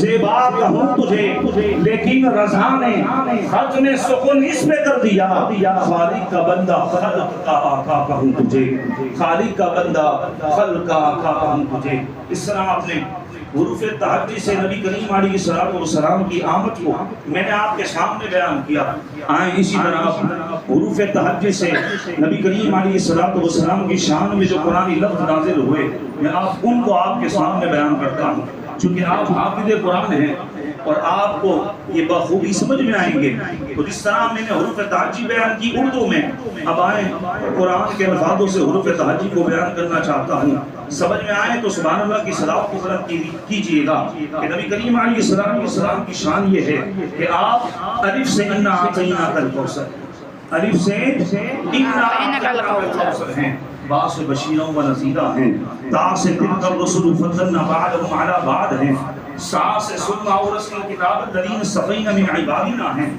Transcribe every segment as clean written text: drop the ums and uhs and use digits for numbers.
زیبا کہوں تجھے لیکن رضا نے خط میں سکون اس پہ کر دیا خالق کا بندہ خلق کا آقا کہوں تجھے خالق کا بندہ خلق کا آقا کہوں تجھے۔ اس طرح آپ نے حروف تہجی سے نبی کریم علیہ الصلوۃ والسلام کی آمد کو میں نے آپ کے سامنے بیان کیا۔ آئیں اسی طرح حروف تہجی سے نبی کریم علیہ الصلوۃ والسلام کی شان میں جو قرآنی لفظ نازل ہوئے میں ان کو آپ کے سامنے بیان کرتا ہوں، چونکہ آپ حافظ قرآن ہیں اور آپ کو یہ بخوبی سمجھ میں آئیں گے۔ تو جس طرح میں نے حروف تہجی بیان کی اردو میں، اب آئیں قرآن کے الفاظوں سے حروف تہجی کو بیان کرنا چاہتا ہوں۔ سمجھ میں آئے تو سبحان اللہ کی صلوات کو بلند کیجئے گا کہ نبی کریم علیہ السلام کی شان یہ ہے کہ آپ الف سے انا اعطیناک الکوثر، الف سے انا اعطیناک الکوثر ہیں، با سے بشیرا و نذیرا ہیں، تا سے تلک الرسل فضلنا بعضهم علی بعض ہیں، سا سے ثم اورثنا الکتاب الذین اصطفینا من عبادنا ہیں،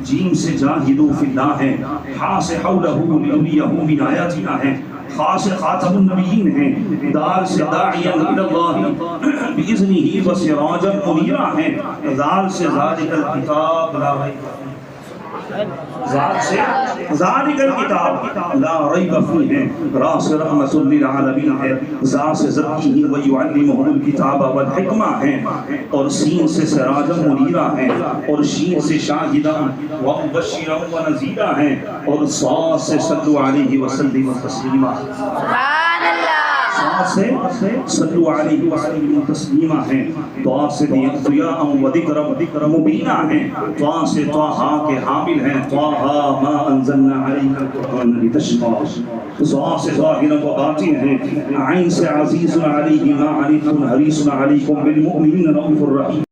جیم سے جاہدوا فی اللہ ہیں، ہا سے حولہ لنریہ من آیاتنا ہیں، خاص خاتم النبیین ہیں، دار سے داعیا الی اللہ باذنہ وسراجا منیرا ہیں، ذال سے ذالک الکتاب لا ریب ذات سے ذالک الکتاب لا ریب فیہ ہے، را سے رحمت للعالمین ہے، ذا سے زکیہ ویعلمہم الکتاب والحکمہ ہیں، اور سین سے سراجا منیرا ہیں، اور شین سے شاہدا ومبشرا ونذیرا ہیں، اور صاد سے صلو علیہ وسلم تسلیما، سبحان اللہ، صاد سے صلو علیہ وسلم تسلیما ہیں، طا سے ضیاء و ذکر مبینہ ہیں، طا سے طٰہٰ کے حامل ہیں، طٰہٰ ما انزلنا علیک القرآن لتشقى، ظا سے ظاہر و باطن ہیں، عین سے عزیز علیہ ما عنتم حریص علیکم بالمؤمنین رؤوف الرحیم۔